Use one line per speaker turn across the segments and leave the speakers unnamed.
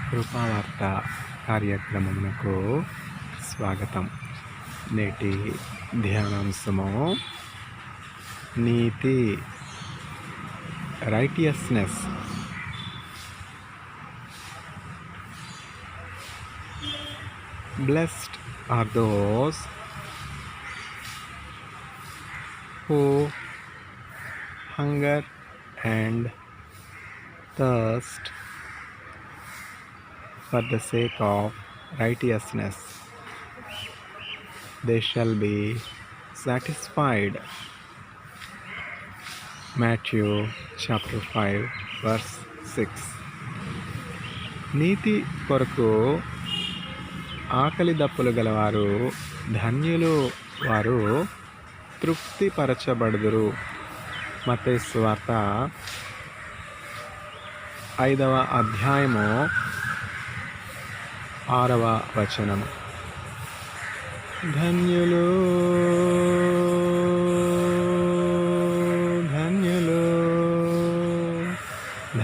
కృపావార్త కార్యక్రమమునకు స్వాగతం. నేటి ధ్యానాంశము నీతి, righteousness. Blessed are those who hunger and thirst for the sake of righteousness. They shall be satisfied. Matthew chapter 5 verse 6. నీతి కొరకు ఆకలి దప్పులు గలవారు ధన్యులు, వారు తృప్తిపరచబడుదురు. మత్తయి సువార్త 5వ అధ్యాయము 6వ వచనము. ధన్యులు ధన్యులు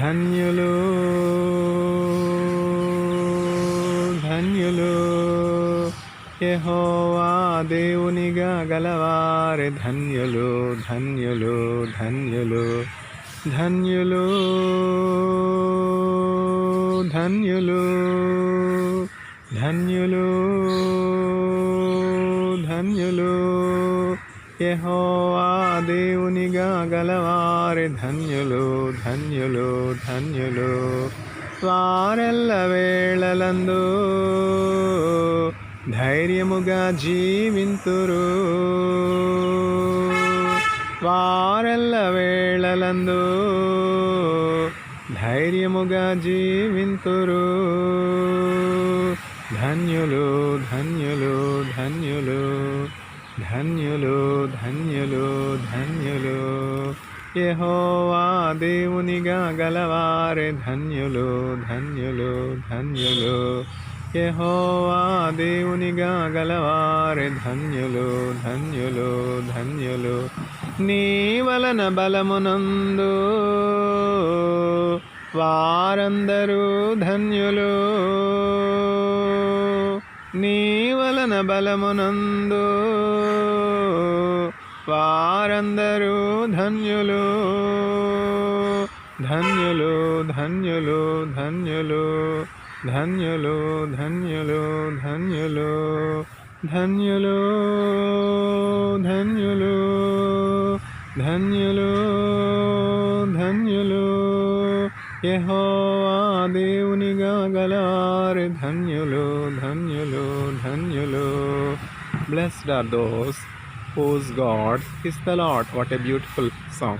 ధన్యులు ధన్యులు యెహోవా దేవునిగా గలవారే ధన్యులు, ధన్యులు, ధన్యులు, ధన్యులు, ధన్యులు, ధన్యులు, ధన్యులు, యెహోవా దేవునిగా గలవారే ధన్యులు, ధన్యులు, ధన్యులు. వారెల్ల వేళలందు ధైర్యముగా జీవింతురు. వారెల్ల వేళలందు ధైర్యముగా జీవింతురు. ధన్యులు, ధన్యులు, ధన్యులు, ధన్యులు, ధన్యులు, ధన్యులు, యెహోవా దేవునిగా గలవారే ధన్యులు, ధన్యులు, ధన్యులు, యెహోవా దేవునిగా గలవారే ధన్యులు, ధన్యులు, ధన్యులు. నీ వలన బలమునందు వారందరూ ధన్యులు. నీ వలన బలమునందు వారందరూ ధన్యులు. ధన్యులు, ధన్యులు, ధన్యులు, ధన్యులు, ధన్యులు, ధన్యులు, ధన్యులు, ధన్యులు, ధన్యులు, ధన్యులు, యెహోవా దేవునిగా గలవారే ధన్యులు, ధన్యులు, ధన్యులు. Blessed are those whose God is the Lord. What a beautiful song.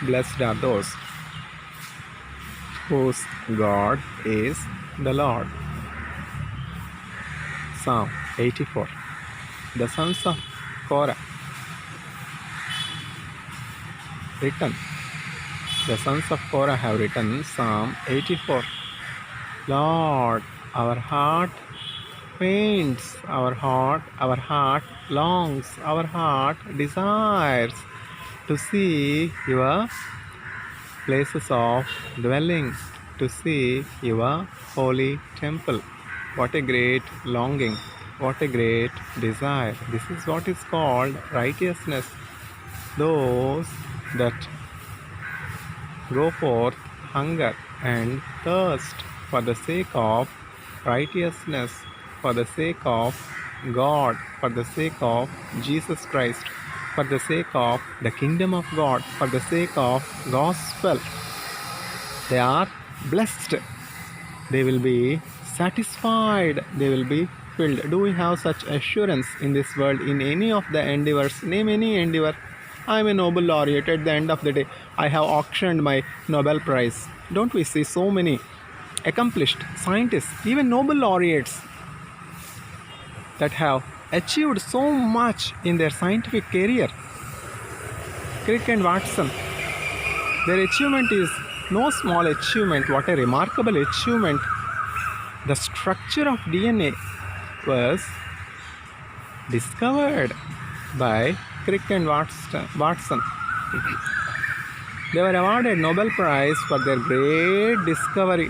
Blessed are those whose God is the Lord. Psalm 84. The sons of Korah written. The sons of Korah have written Psalm 84. Lord, our heart faints, our heart longs, our heart desires to see your places of dwelling, to see your holy temple. What a great longing, what a great desire. This is what is called righteousness. Those that go forth hunger and thirst for the sake of righteousness, for the sake of God, for the sake of Jesus Christ, for the sake of the kingdom of God, for the sake of gospel. They are blessed. They will be satisfied. They will be filled. Do we have such assurance in this world in any of the endeavors? Name any endeavor. I am a Nobel laureate. At the end of the day, I have auctioned my Nobel Prize. Don't we see so many accomplished scientists, even Nobel laureates, that have achieved so much in their scientific career? Crick and Watson, their achievement is no small achievement. What a remarkable achievement. The structure of DNA was discovered by Crick and Watson. They were awarded Nobel Prize for their great discovery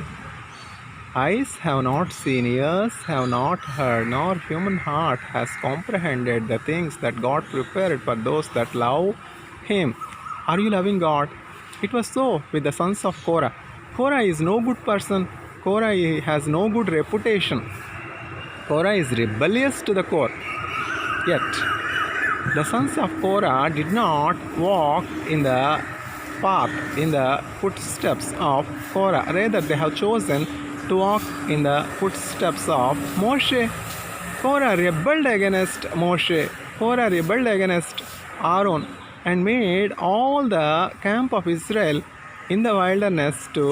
Eyes have not seen, ears have not heard, nor human heart has comprehended the things that God prepared for those that love Him. Are you loving God? It was so with the sons of Korah. Korah is no good person. Korah has no good reputation. Korah is rebellious to the core. Yet, the sons of Korah did not walk in the path, in the footsteps of Korah. Rather, they have chosen to walk in the footsteps of Moshe. Korah rebelled against Moshe. Korah rebelled against Aaron and made all the camp of Israel in the wilderness to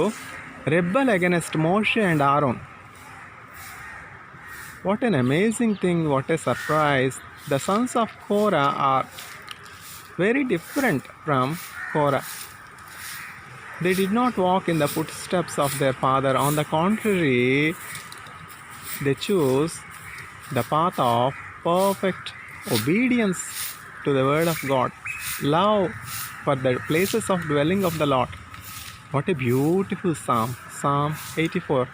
rebel against Moshe and Aaron. What an amazing thing, what a surprise. The sons of Korah are very different from Korah. They did not walk in the footsteps of their father. On the contrary, they chose the path of perfect obedience to the word of God, love for the places of dwelling of the Lord. What a beautiful psalm, Psalm 84.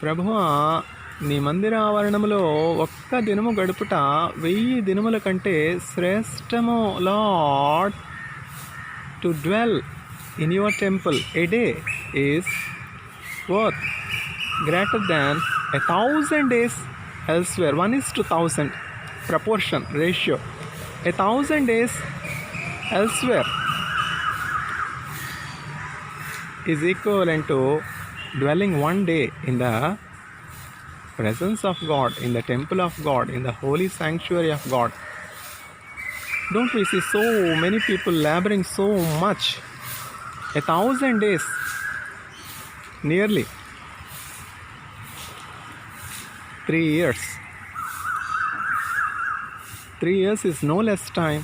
ప్రభువా, నీ మందిరావరణములో ఒక్క దినము గడుపుట 1000 దినముల కంటే శ్రేష్టము. Lord, to dwell in your temple a day is worth greater than 1,000 days elsewhere. 1:1,000 proportion ratio. 1,000 days elsewhere is equivalent to dwelling one day in the presence of God, in the temple of God, in the holy sanctuary of God. Don't we see so many people laboring so much? 1,000 days, nearly 3 years. 3 years is no less time.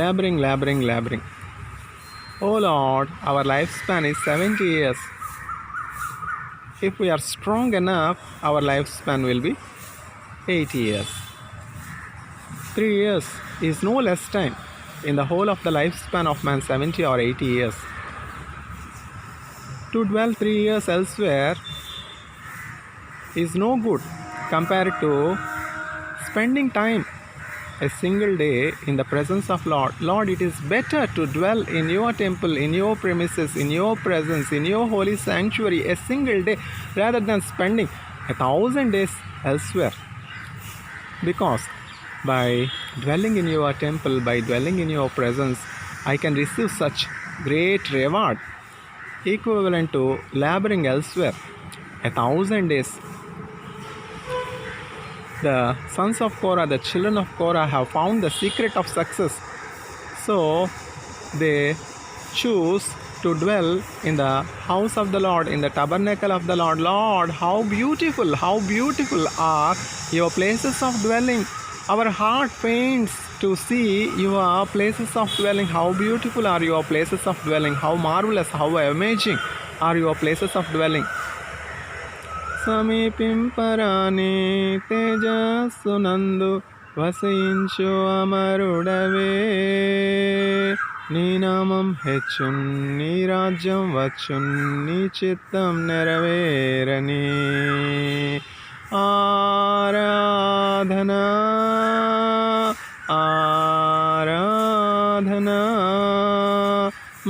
Laboring. Oh Lord, our lifespan is 70 years. If we are strong enough, our lifespan will be 80 years. 3 years is no less time in the whole of the lifespan of man, 70 or 80 years. To dwell 3 years elsewhere is no good compared to spending time a single day in the presence of Lord. Lord, it is better to dwell in your temple, in your premises, in your presence, in your holy sanctuary a single day rather than spending 1,000 days elsewhere. Because by dwelling in your temple, by dwelling in your presence, I can receive such great reward equivalent to laboring elsewhere 1,000 days. The sons of Korah, the children of Korah, have found the secret of success. So they choose to dwell in the house of the Lord, in the tabernacle of the Lord. Lord, how beautiful are your places of dwelling. Our heart faints to see your places of dwelling. How beautiful are your places of dwelling. How marvelous, how amazing are your places of dwelling. సమీపింపరాని తేజస్సునందు వసించు అమరుడవే, నీ నామం హెచ్చున్, నీ రాజ్యం వచ్చున్, నీ చిత్తం నెరవేరని. ఆరాధనా ఆరాధనా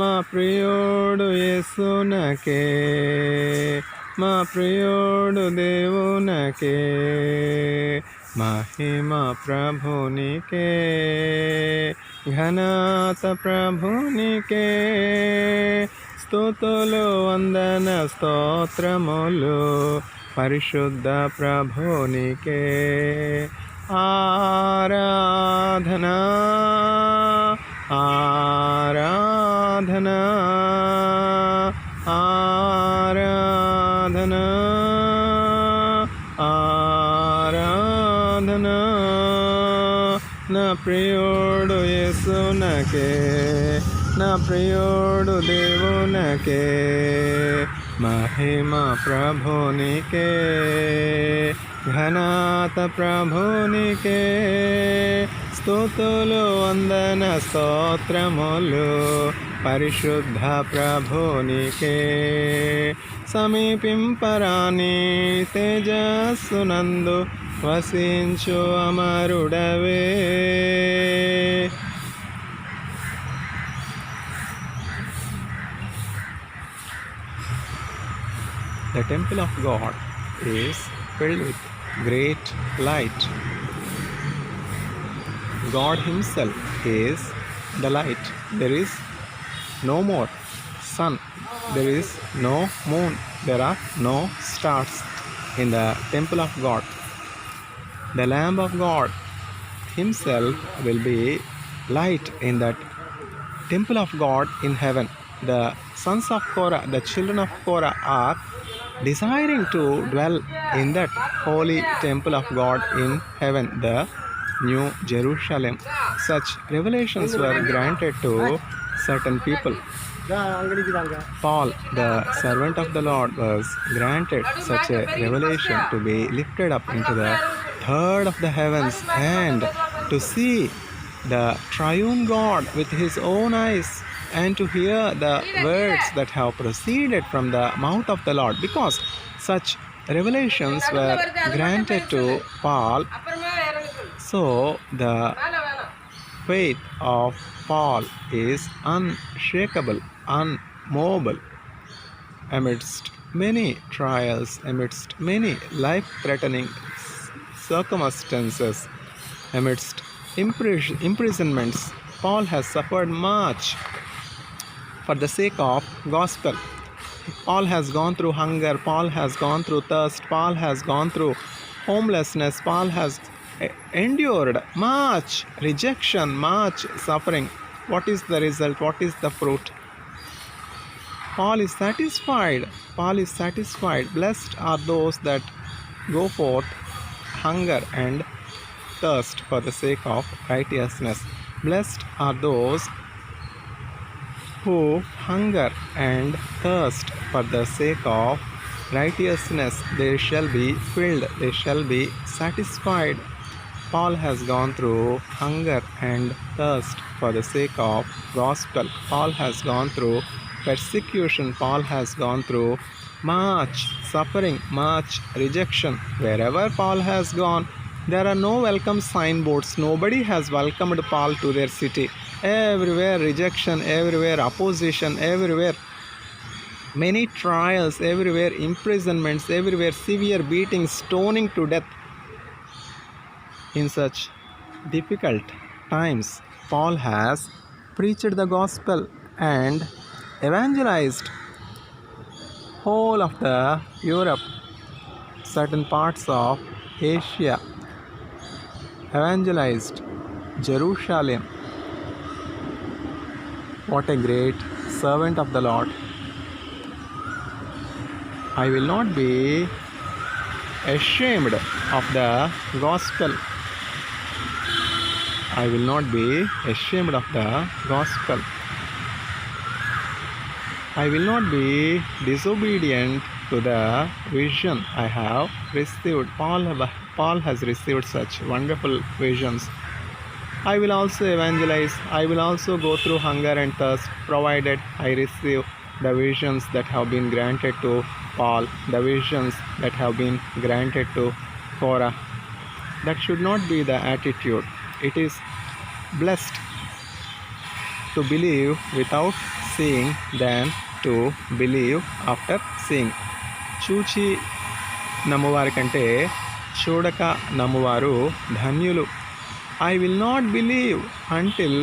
మా ప్రియుడు యేసునకే, మా ప్రియుడు దేవునకే, మహిమ ప్రభునికే, ఘనత ప్రభునికే, స్తుతులు వందన స్తోత్రములు పరిశుద్ధ ప్రభునికే. ఆరాధనా ఆరాధనా ఆరాధనా ఆరాధనా నా ప్రియుడు యేసునకే, నా ప్రియుడు దేవునకే, మహిమ ప్రభునికే, ఘనత ప్రభునికే, స్తుతులు వందన స్తోత్రములు పరిశుద్ధ ప్రభునికి సమీపింపరాని తేజస్సునందు వసించు అమరుడవే. The temple of God is filled with great light. God Himself is the light. There is no more sun. There is no moon. There are no stars in the temple of God. The Lamb of God Himself will be light in that temple of God in heaven. The sons of Korah, the children of Korah, are desiring to dwell in that holy temple of God in heaven, the New Jerusalem. Such revelations were granted to certain people. Paul, the servant of the Lord, was granted such a revelation to be lifted up into the third of the heavens and to see the triune God with his own eyes and to hear the words that have proceeded from the mouth of the Lord. Because such revelations were granted to Paul, so the faith of Paul is unshakable, unmovable amidst many trials, amidst many life-threatening circumstances, amidst imprisonments. Paul has suffered much for the sake of gospel. Paul has gone through hunger, Paul has gone through thirst, Paul has gone through homelessness, Paul has endured much rejection, much suffering. What is the result? What is the fruit? Paul is satisfied. Paul is satisfied. Blessed are those that go forth hunger and thirst for the sake of righteousness. Blessed are those who hunger and thirst for the sake of righteousness. They shall be filled, they shall be satisfied. Paul has gone through hunger and thirst for the sake of gospel. Paul has gone through persecution. Paul has gone through much suffering, much rejection. Wherever Paul has gone, there are no welcome signboards. Nobody has welcomed Paul to their city. Everywhere rejection, everywhere opposition, everywhere many trials, everywhere imprisonments, everywhere severe beatings, stoning to death. In such difficult times, Paul has preached the gospel and evangelized whole of the Europe, certain parts of Asia, evangelized Jerusalem. What a great servant of the Lord. I will not be ashamed of the gospel. I will not be ashamed of the gospel. I will not be disobedient to the vision I have received. Paul has received such wonderful visions. I will also evangelize. I will also go through hunger and thirst, provided I receive the visions that have been granted to Paul, the visions that have been granted to Korah. That should not be the attitude. It is blessed to believe without seeing than to believe after seeing. చూచి నమ్మువారి కంటే చూడక నమ్మువారు ధన్యులు. I will not believe until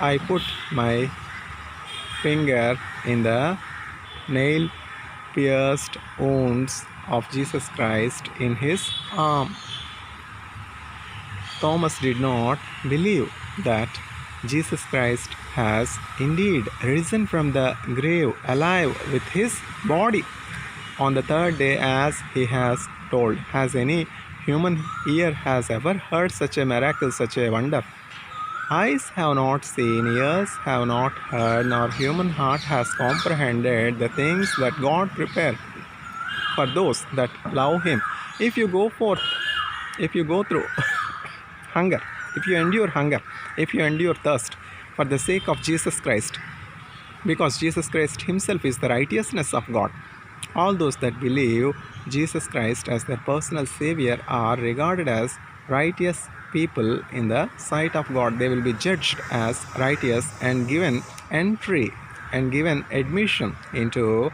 I put my finger in the nail-pierced wounds of Jesus Christ in his arm. Thomas did not believe that Jesus Christ has indeed risen from the grave alive with his body on the third day, as he has told. Has any human ear has ever heard such a miracle, such a wonder? Eyes have not seen, ears have not heard, nor human heart has comprehended the things that God prepared for those that love him. If you go through hunger, if you endure hunger, if you endure thirst for the sake of Jesus Christ, because Jesus Christ himself is the righteousness of God. All those that believe Jesus Christ as their personal savior are regarded as righteous people in the sight of God. They will be judged as righteous and given entry and given admission into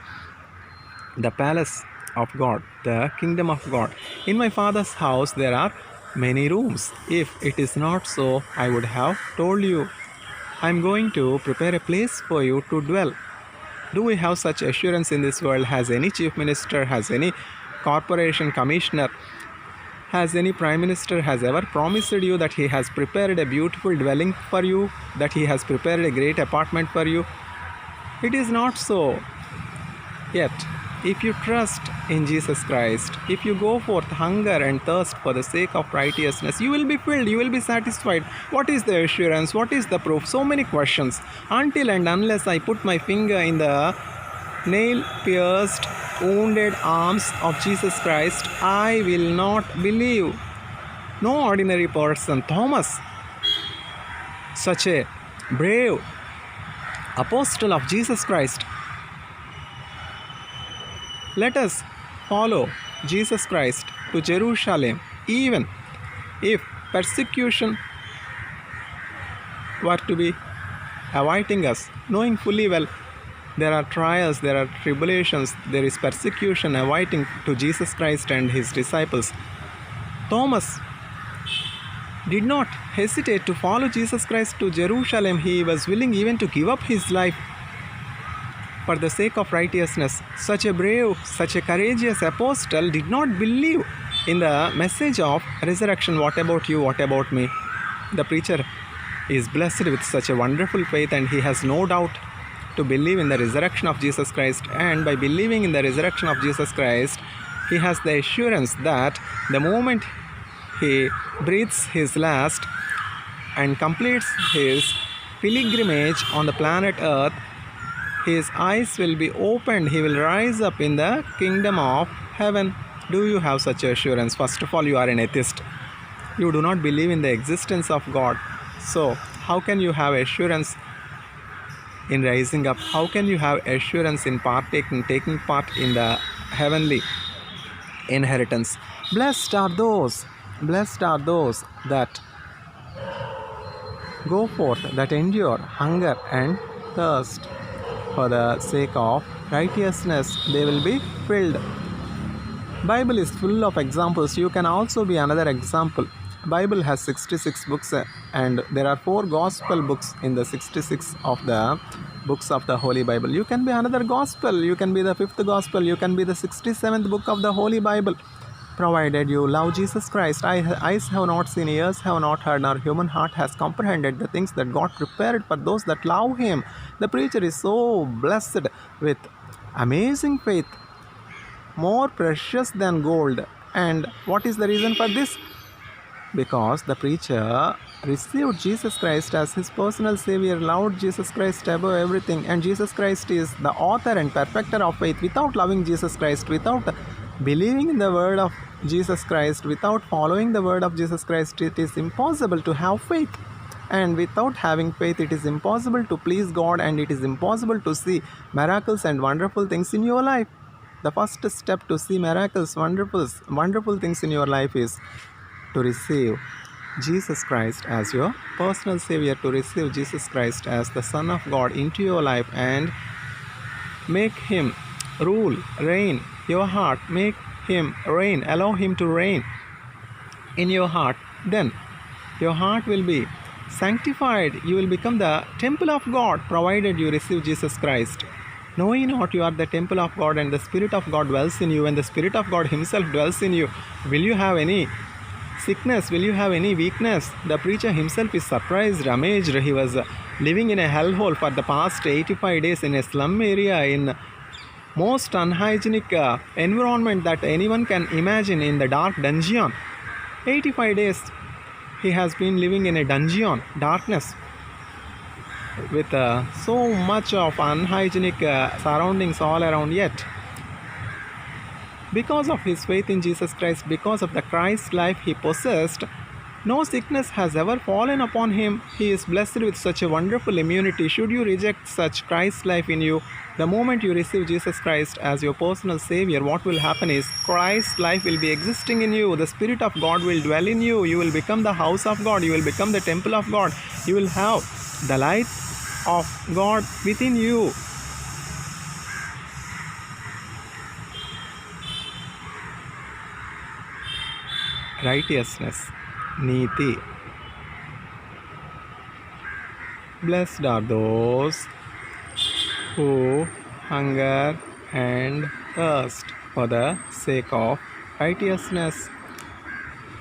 the palace of God, the kingdom of God. In my Father's house there are many rooms. If it is not so, I would have told you. I am going to prepare a place for you to dwell. Do we have such assurance in this world? Has any chief minister, has any corporation commissioner, has any prime minister has ever promised you that he has prepared a beautiful dwelling for you, that he has prepared a great apartment for you? It is not so. Yet, if you trust in Jesus Christ, if you go forth hunger and thirst for the sake of righteousness, you will be filled, you will be satisfied. What is the assurance? What is the proof? So many questions. Until and unless I put my finger in the nail-pierced, wounded arms of Jesus Christ, I will not believe. No ordinary person. Thomas, such a brave apostle of Jesus Christ. Let us follow Jesus Christ to Jerusalem, even if persecution were to be awaiting us, knowing fully well there are trials, there are tribulations, there is persecution awaiting to Jesus Christ and his disciples. Thomas did not hesitate to follow Jesus Christ to Jerusalem. He was willing even to give up his life for the sake of righteousness. Such a brave, such a courageous apostle did not believe in the message of resurrection. What about you? What about me? The preacher is blessed with such a wonderful faith, and he has no doubt to believe in the resurrection of Jesus Christ. And by believing in the resurrection of Jesus Christ, he has the assurance that the moment he breathes his last and completes his pilgrimage on the planet Earth, his eyes will be opened. He will rise up in the kingdom of heaven. Do you have such assurance? First of all, you are an atheist. You do not believe in the existence of God. So, how can you have assurance in rising up? How can you have assurance in taking part in the heavenly inheritance? Blessed are those that go forth, that endure hunger and thirst for the sake of righteousness. They will be filled. Bible is full of examples. You can also be another example. Bible has 66 books, and there are 4 gospel books in the 66 of the books of the Holy Bible. You can be another gospel. You can be the 5th gospel. You can be the 67th book of the Holy Bible, provided you love Jesus Christ. Eyes have not seen, ears have not heard, nor human heart has comprehended the things that God prepared for those that love him. The preacher is so blessed with amazing faith, more precious than gold. And what is the reason for this? Because the preacher received Jesus Christ as his personal savior, loved Jesus Christ above everything, and Jesus Christ is the author and perfecter of faith. Without loving Jesus Christ, without believing in the word of Jesus Christ, without following the word of Jesus Christ, it is impossible to have faith. And without having faith, it is impossible to please God, and it is impossible to see miracles and wonderful things in your life. The first step to see miracles, wonderful things in your life is to receive Jesus Christ as your personal savior, to receive Jesus Christ as the Son of God into your life and make him rule, reign your heart. Make him reign, allow him to reign in your heart. Then your heart will be sanctified. You will become the temple of God, provided you receive Jesus Christ. Know ye not you are the temple of God, and the Spirit of God dwells in you, and the Spirit of God himself dwells in you. Will you have any sickness? Will you have any weakness? The preacher himself is surprised, amazed. He was living in a hellhole for the past 85 days in a slum area, in most unhygienic environment that anyone can imagine, in the dark dungeon. 85 days he has been living in a dungeon, darkness, with so much of unhygienic surroundings all around. Yet, because of his faith in Jesus Christ, because of the Christ life he possessed, No sickness has ever fallen upon him. He is blessed with such a wonderful immunity. Should you reject such Christ's life in you, the moment you receive Jesus Christ as your personal Savior, what will happen is Christ's life will be existing in you. The Spirit of God will dwell in you. You will become the house of God. You will become the temple of God. You will have the light of God within you. Righteousness, Niti. Blessed are those who hunger and thirst for the sake of righteousness.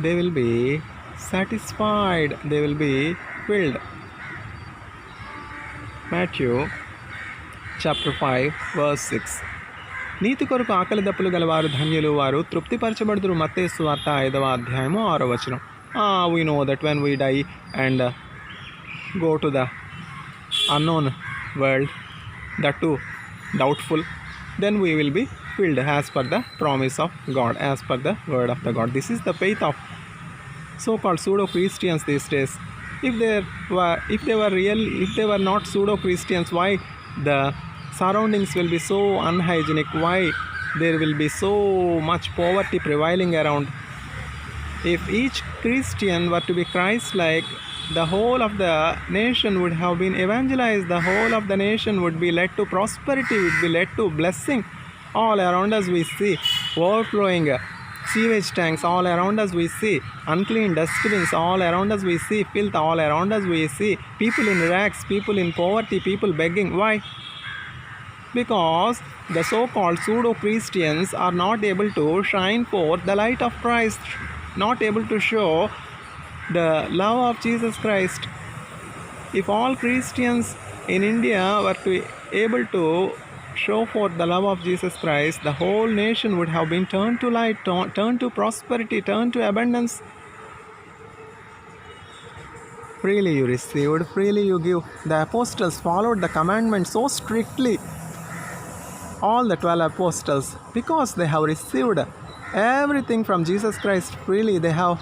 They will be satisfied, they will be filled. Matthew chapter 5 verse 6. నీతి కొరకు ఆకలి దప్పులు గలవారు ధన్యులు, వారు తృప్తిపరచబడుదురు. మత్తయి సువార్త 5వ అధ్యాయము 6వ వచనం. We know that when we die and go to the unknown world, that too doubtful, then we will be filled as per the promise of God, as per the word of the God. This is the faith of so-called pseudo-Christians these days. If they were not pseudo-Christians, why the surroundings will be so unhygienic? Why there will be so much poverty prevailing around? If each Christian were to be Christ-like, the whole of the nation would have been evangelized. The whole of the nation would be led to prosperity, would be led to blessing. All around us we see overflowing sewage tanks. All around us we see unclean dustbins. All around us we see filth. All around us we see people in rags, people in poverty, people begging. Why? Because the so-called pseudo-Christians are not able to shine forth the light of Christ, not able to show the love of Jesus Christ. If all Christians in India were to be able to show forth the love of Jesus Christ, the whole nation would have been turned to light, turned to prosperity, turned to abundance. Freely you received, freely you give. The apostles followed the commandment so strictly. All the 12 apostles, because they have received everything from Jesus Christ freely, they have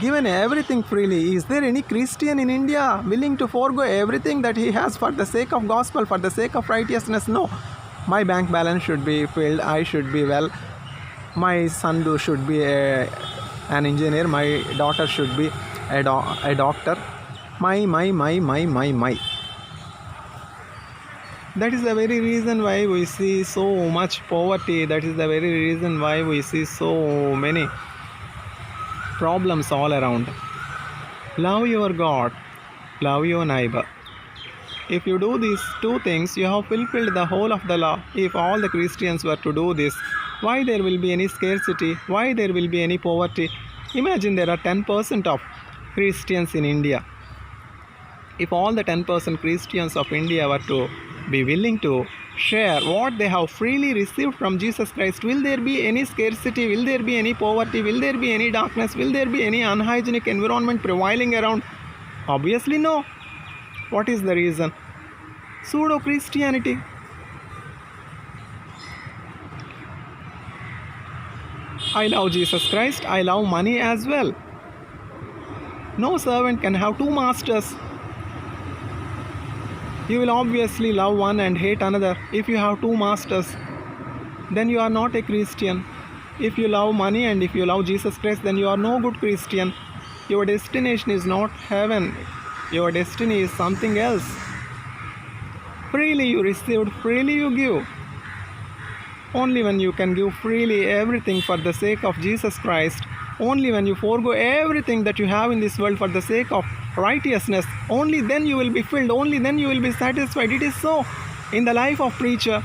given everything freely. Is there any Christian in India willing to forego everything that he has for the sake of gospel, for the sake of righteousness? No. My bank balance should be filled, I should be well, my son should be an engineer, my daughter should be a doctor. My. That is the very reason why we see so much poverty. That is the very reason why we see so many problems all around. Love your God, love your neighbor. If you do these two things, you have fulfilled the whole of the law. If all the Christians were to do this, why there will be any scarcity? Why there will be any poverty? Imagine there are 10% of Christians in India. If all the 10% Christians of India were to be willing to share what they have freely received from Jesus Christ, will there be any scarcity? Will there be any poverty? Will there be any darkness? Will there be any unhygienic environment prevailing around? Obviously no. What is the reason? Pseudo-Christianity. I love Jesus Christ, I love money as well. No servant can have two masters. You will obviously love one and hate another. If you have two masters, then you are not a Christian. If you love money and if you love Jesus Christ, then you are no good Christian. Your destination is not heaven. Your destiny is something else. Freely you received, freely you give. Only when you can give freely everything for the sake of Jesus Christ, only when you forego everything that you have in this world for the sake of righteousness, only then you will be filled, only then you will be satisfied. It is so in the life of preacher.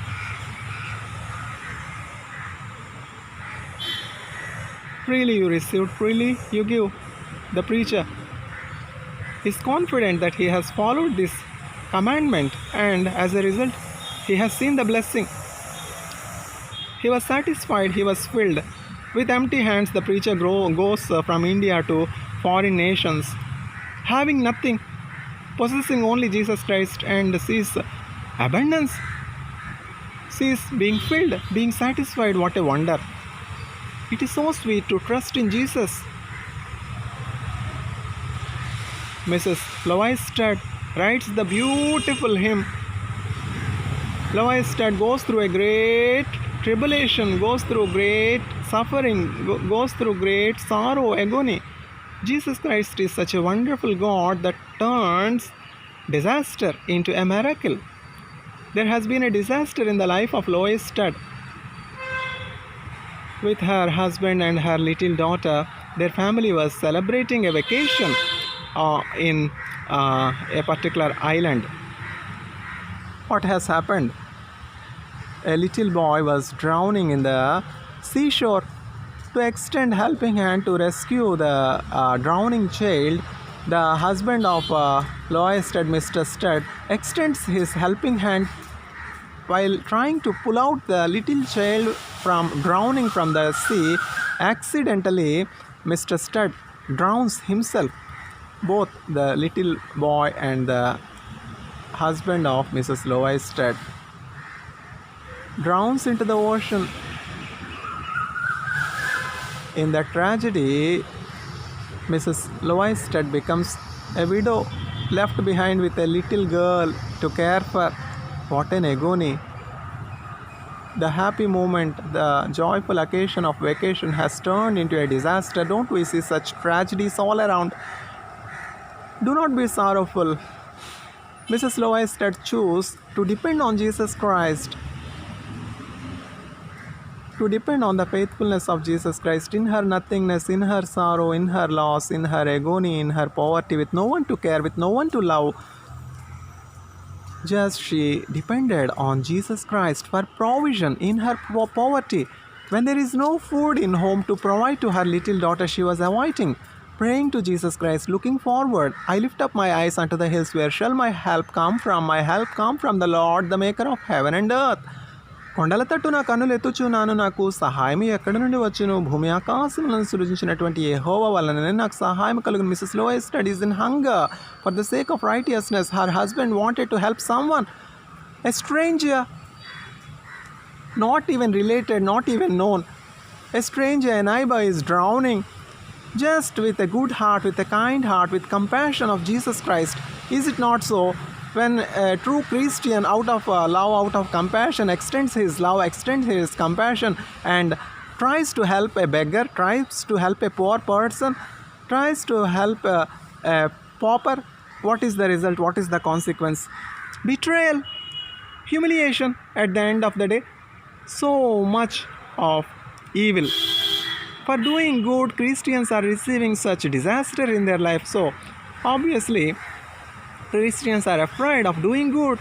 Freely you received, freely you give. The preacher is confident that he has followed this commandment, and as a result he has seen the blessing. He was satisfied, he was filled. With empty hands the preacher goes from India to foreign nations, having nothing, possessing only Jesus Christ, and sees abundance, sees being filled, being satisfied. What a wonder. It is so sweet to trust in Jesus. Mrs. Loisted writes the beautiful hymn. Loisted goes through a great tribulation, goes through great suffering, goes through great sorrow, agony. Jesus Christ is such a wonderful God that turns disaster into a miracle. There has been a disaster in the life of Loisted. With her husband and her little daughter, their family was celebrating a vacation in a particular island. What has happened? A little boy was drowning in the seashore. To extend helping hand to rescue the drowning child, the husband of Loisted, Mr. Stud, extends his helping hand. While trying to pull out the little child from drowning from the sea, accidentally Mr. Stud drowns himself. Both the little boy and the husband of Mrs. Loisted drowns into the ocean. In that tragedy, Mrs. Loisted becomes a widow, left behind with a little girl to care for. What an agony. The happy moment, the joyful occasion of vacation has turned into a disaster. Don't we see such tragedies all around? Do not be sorrowful. Mrs. Loisted chose to depend on Jesus Christ, to depend on the faithfulness of Jesus Christ in her nothingness, in her sorrow, in her loss, in her agony, in her poverty, with no one to care, with no one to love. Just she depended on Jesus Christ for provision in her poverty. When there is no food in home to provide to her little daughter, she was awaiting, praying to Jesus Christ, looking forward. I lift up my eyes unto the hills. Where shall my help come from? My help come from the Lord, the maker of heaven and earth. కొండల తట్టు నా కన్నులు ఎత్తుచున్నాను, నాకు సహాయం ఎక్కడి నుండి వచ్చును? భూమి ఆకాశములను సృజించినటువంటి యెహోవా వలననే నాకు సహాయం కలుగును. Mrs. Loisted is in hunger for the sake of righteousness. Her husband wanted to help someone, a stranger, not even related, not even known. A stranger, a neighbor is drowning. Just with a good heart, with a kind heart, with compassion of Jesus Christ. Is it not so? When a true Christian, out of love, out of compassion, extends his love, extends his compassion, and tries to help a beggar, tries to help a poor person, tries to help a pauper, what is the result? What is the consequence? Betrayal, humiliation at the end of the day. So much of evil. For doing good, Christians are receiving such disaster in their life. So, obviously, Christians are afraid of doing good.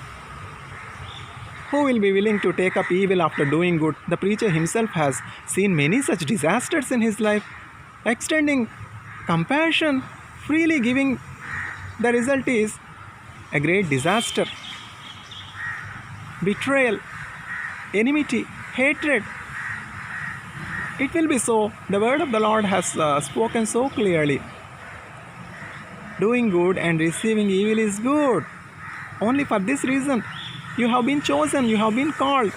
Who will be willing to take up evil after doing good? The preacher himself has seen many such disasters in his life. Extending compassion, freely giving, the result is a great disaster. Betrayal, enmity, hatred. It will be so. The word of the Lord has spoken so clearly. Doing good and receiving evil is good. Only for this reason, you have been chosen, you have been called.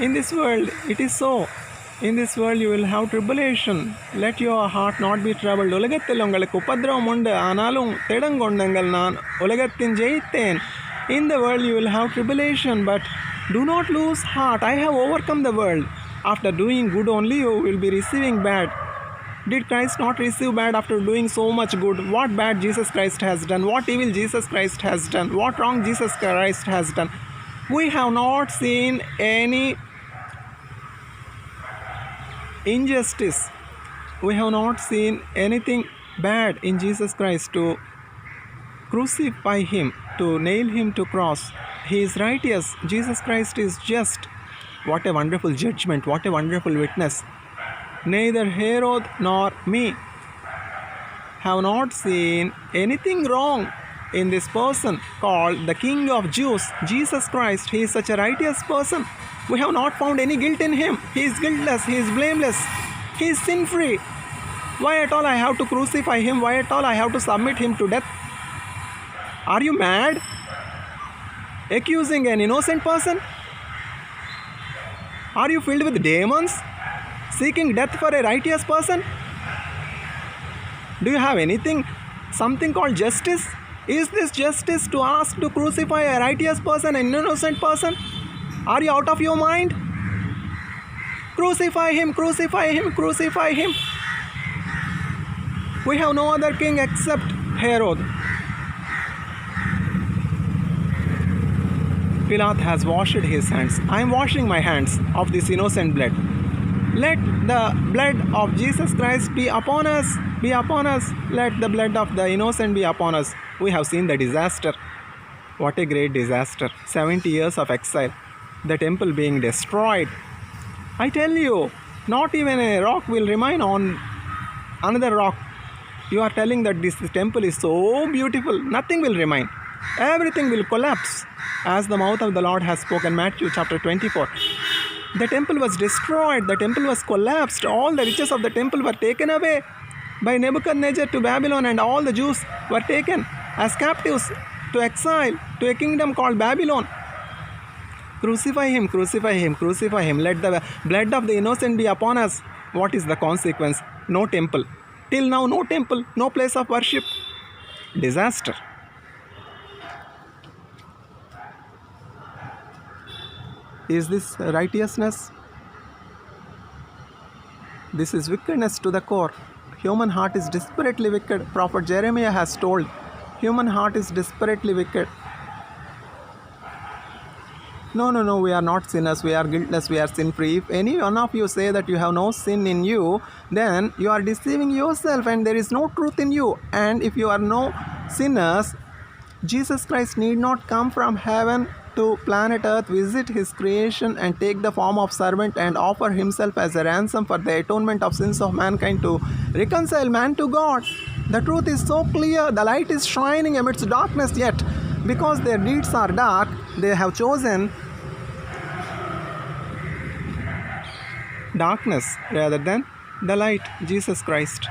In this world, it is so. In this world, you will have tribulation. Let your heart not be troubled. உலகத்தில் உங்களுக்கு உபத்திரவம் உண்டு, ஆனாலும் தேடங்கொண்டுங்கள், நான் உலகத்தின் ஜெயித்தேன். In the world, you will have tribulation, but do not lose heart. I have overcome the world. After doing good only, you will be receiving bad. Did Christ not receive bad after doing so much good? What bad Jesus Christ has done? What evil Jesus Christ has done? What wrong Jesus Christ has done? We have not seen any injustice. We have not seen anything bad in Jesus Christ to crucify him, to nail him to cross. He is righteous. Jesus Christ is just. What a wonderful judgment. What a wonderful witness. Neither Herod nor me have not seen anything wrong in this person called the King of Jews, Jesus Christ. He is such a righteous person. We have not found any guilt in him. He is guiltless. He is blameless. He is sin-free. Why at all I have to crucify him? Why at all I have to submit him to death? Are you mad? Accusing an innocent person? Are you filled with demons? Seeking death for a righteous person? Do you have anything something called justice? Is this justice to ask to crucify a righteous person, an innocent person? Are you out of your mind? Crucify him, crucify him, crucify him. We have no other king except Herod. Pilate has washed his hands. I am washing my hands of this innocent blood. Let the blood of Jesus Christ be upon us, be upon us. Let the blood of the innocent be upon us. We have seen the disaster. What a great disaster. 70 years of exile. The temple being destroyed. I tell you, not even a rock will remain on another rock. You are telling that this temple is so beautiful. Nothing will remain. Everything will collapse. As the mouth of the Lord has spoken, Matthew chapter 24. The temple was destroyed. The temple was collapsed. All the riches of the temple were taken away by Nebuchadnezzar to Babylon, and all the Jews were taken as captives to exile to a kingdom called Babylon. Crucify him, crucify him, crucify him. Let the blood of the innocent be upon us. What is the consequence? No temple. Till now, no temple, no place of worship. Disaster. Is this righteousness? This is wickedness to the core. Human heart is desperately wicked. Prophet Jeremiah has told, human heart is desperately wicked. No, we are not sinners, we are guiltless, we are sin-free. If any one of you say that you have no sin in you, then you are deceiving yourself and there is no truth in you. And if you are no sinners, Jesus Christ need not come from heaven to planet earth, visit his creation and take the form of servant and offer himself as a ransom for the atonement of sins of mankind to reconcile man to God. The truth is so clear, the light is shining amidst darkness, yet because their deeds are dark, they have chosen darkness rather than the light, Jesus Christ.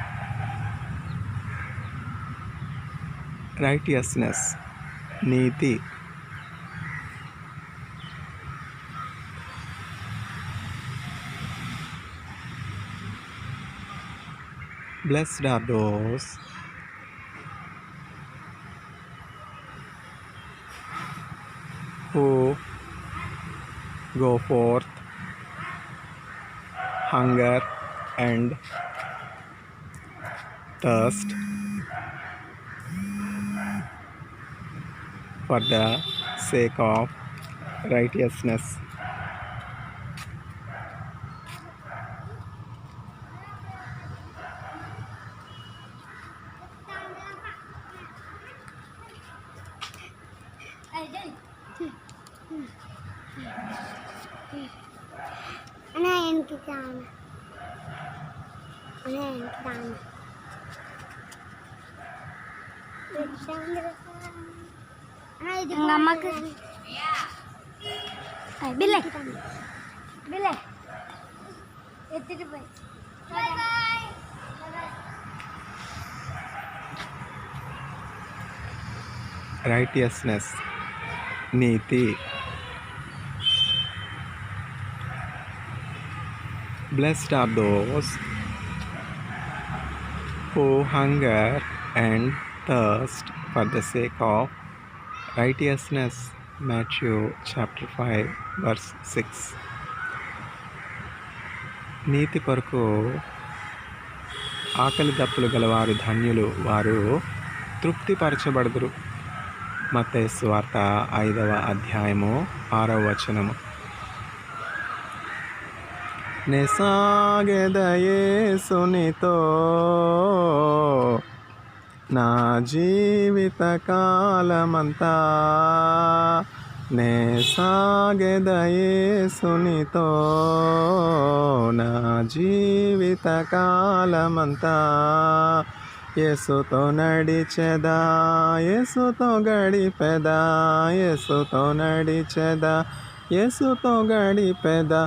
Righteousness, Niti. Blessed are those who go forth hunger and thirst for the sake of righteousness. Righteousness, Niti. Blessed are those who hunger and thirst for the sake of righteousness. Matthew chapter 5 verse 6. నీతి కొరకు ఆకలి దప్పులు గలవారు ధన్యులు, వారు తృప్తిపరచబడుదురు. మత్తయి సువార్త 5వ అధ్యాయము 6వ వచనము. నే సాగెద యేసునితో నా జీవిత కాలమంతా, నే సాగెద యేసునితో నా జీవిత కాలమంతా, యేసుతో నడిచెదా, యేసుతో గడిపెదా, యేసుతో నడిచెదా, యేసుతో గడిపెదా,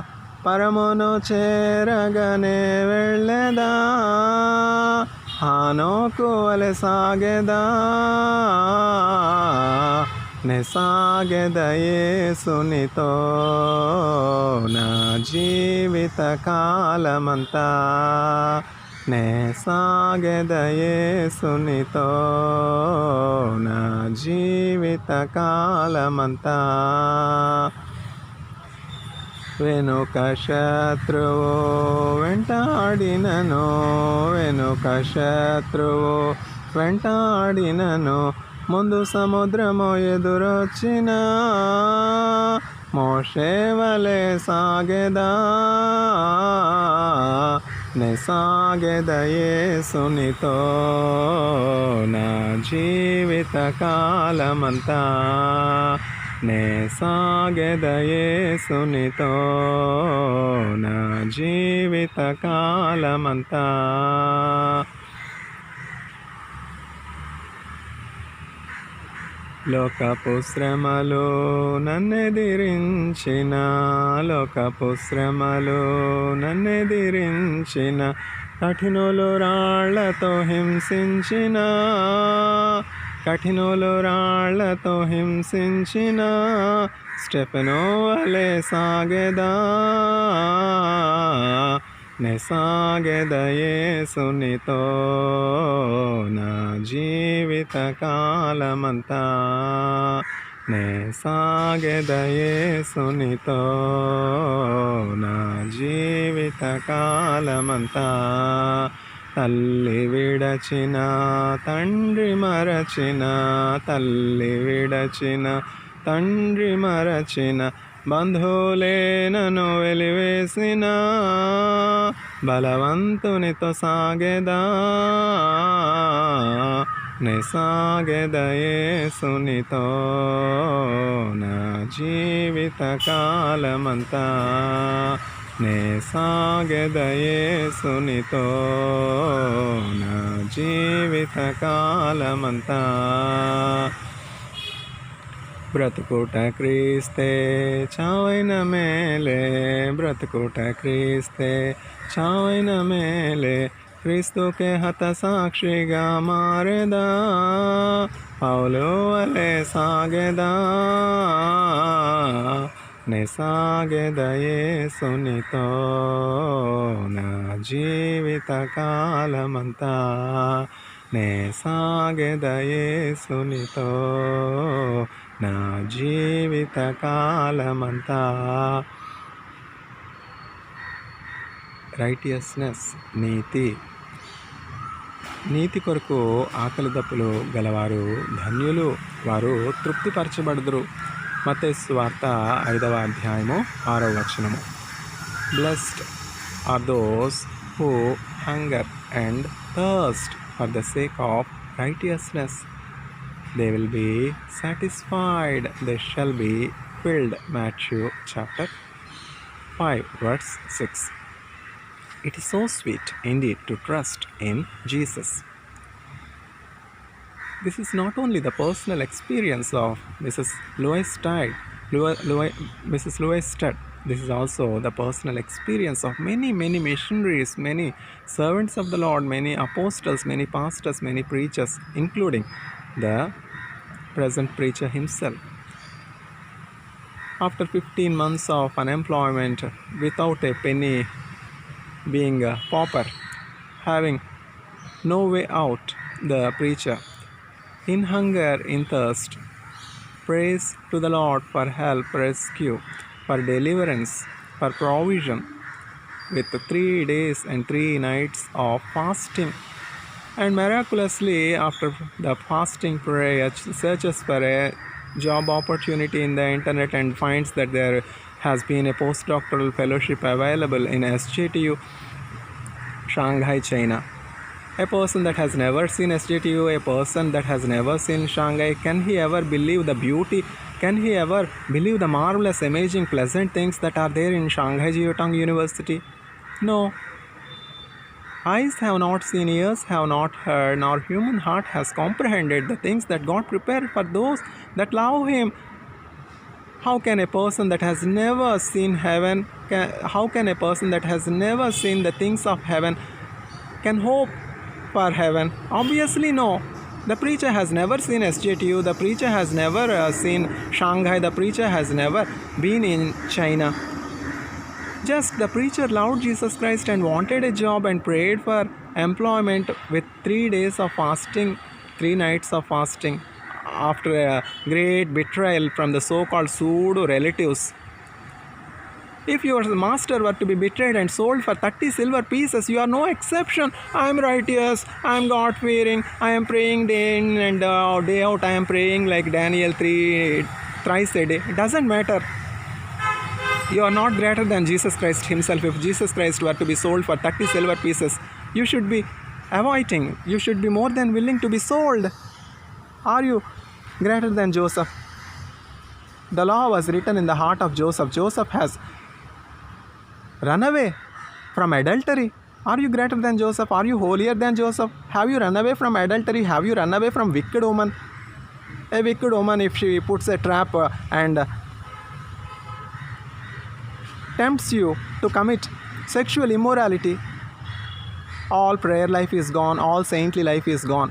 పరమును చేరగనే వెళ్ళెదా, హానోకు వలె సాగెదా, నే సాగెద యేసునితో నా జీవిత కాలమంతా, నే సాగెద యేసునితో నా జీవిత కాలమంతా. వెనుక శత్రువు వెంటాడినను, వెనుక శత్రువు వెంటాడినను, ముందు సముద్రము ఎదురొచ్చిన మోషే వలె సాగెదా, నే సాగెద యేసునితో నా జీవిత కాలమంతా. నే సాగెద యేసునితో నా జీవిత కాలమంతా. లోకపు శ్రమలు నన్నెదిరించిన, లోకపు శ్రమలు నన్నెదిరించిన, కఠినులు రాళ్లతో హింసించిన, కఠినులు రాళ్లతో హింసించిన, స్టెఫెను వలె సాగెదా, నే సాగెద యేసునితో నా జీవిత కాలమంతా. నే సాగెద యేసునితో నా జీవిత కాలమంతా. తల్లి విడచిన తండ్రి మరచిన, తల్లి విడచిన తండ్రి మరచిన, బంధువులే నన్ను వెలివేసిన, బలవంతునితో సాగెదా, నే సాగెద యేసునితో నా జీవిత కాలమంతా. నే సాగెద యేసునితో నా జీవిత కాలమంతా. బ్రతుకుట క్రీస్తే చావైన మేలే, బ్రతుకుట క్రీస్తే చావైన మేలే, క్రీస్తుకే హత సాక్షిగా మారెదా, పౌలు వలె సాగెదా, నే సాగెద యేసునితో నా జీవిత కాలమంతా. నే సాగెద యేసునితో నా జీవిత కాలమంతా. రైటియస్నెస్, నీతి. నీతి కొరకు ఆకలి దప్పులు గలవారు ధన్యులు, వారు తృప్తిపరచబడుదురు. మత్తయి సువార్త 5వ అధ్యాయము 6వ వచనము. Blessed are those who hunger and thirst for the sake of righteousness. They will be satisfied. They shall be filled. Matthew chapter 5 verse 6. It is so sweet indeed to trust in Jesus. This is not only the personal experience of Mrs. Louise Studd. This is also the personal experience of many missionaries, many servants of the Lord, many apostles, many pastors, many preachers, including the present preacher himself. After 15 months of unemployment, without a penny, being a pauper, having no way out, the preacher, in hunger, in thirst, prays to the Lord for help, rescue, for deliverance, for provision, with 3 days and 3 nights of fasting. And miraculously, after the fasting prayer, searches for a job opportunity in the internet and finds that there has been a postdoctoral fellowship available in SJTU, Shanghai, China. A person that has never seen SJTU, a person that has never seen Shanghai, can he ever believe the beauty? Can he ever believe the marvelous, amazing, pleasant things that are there in Shanghai Jiaotong University? No. Eyes have not seen, ears have not heard, nor human heart has comprehended the things that God prepared for those that love Him. How can a person that has never seen heaven, how can a person that has never seen the things of heaven can hope for heaven? Obviously no. The preacher has never seen SJTU, the preacher has never seen Shanghai, the preacher has never been in China. Just the preacher loved Jesus Christ and wanted a job and prayed for employment with 3 days of fasting, 3 nights of fasting after a great betrayal from the so-called pseudo relatives. If your master were to be betrayed and sold for 30 silver pieces, you are no exception. I am righteous, I am God fearing, I am praying day in and day out, I am praying like Daniel 3 thrice a day. It doesn't matter. You are not greater than Jesus Christ himself. If Jesus Christ were to be sold for 30 silver pieces, you should be avoiding. You should be more than willing to be sold. Are you greater than Joseph? The law was written in the heart of Joseph. Joseph has run away from adultery. Are you greater than Joseph? Are you holier than Joseph? Have you run away from adultery? Have you run away from wicked woman? A wicked woman, if she puts a trap and tempts you to commit sexual immorality, all prayer life is gone, all saintly life is gone.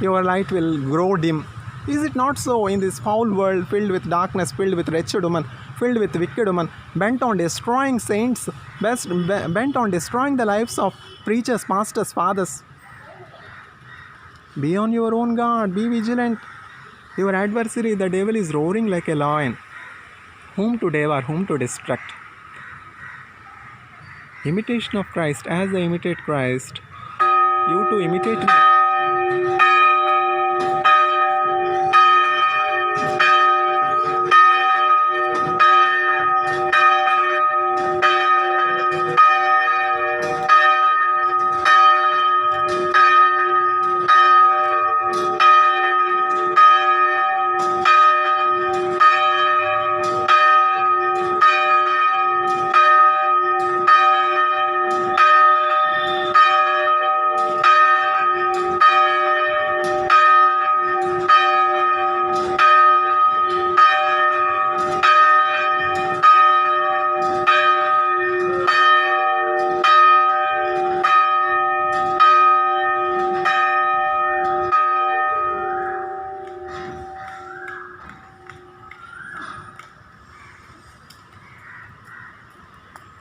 Your light will grow dim. Is it not so in this foul world filled with darkness, filled with wretched women, filled with wicked women, bent on destroying saints, bent on destroying the lives of preachers, pastors, fathers? Be on your own guard, be vigilant. Your adversary, the devil, is roaring like a lion, whom to devour, whom to destruct. Imitation of Christ. As I imitate Christ, you too imitate me.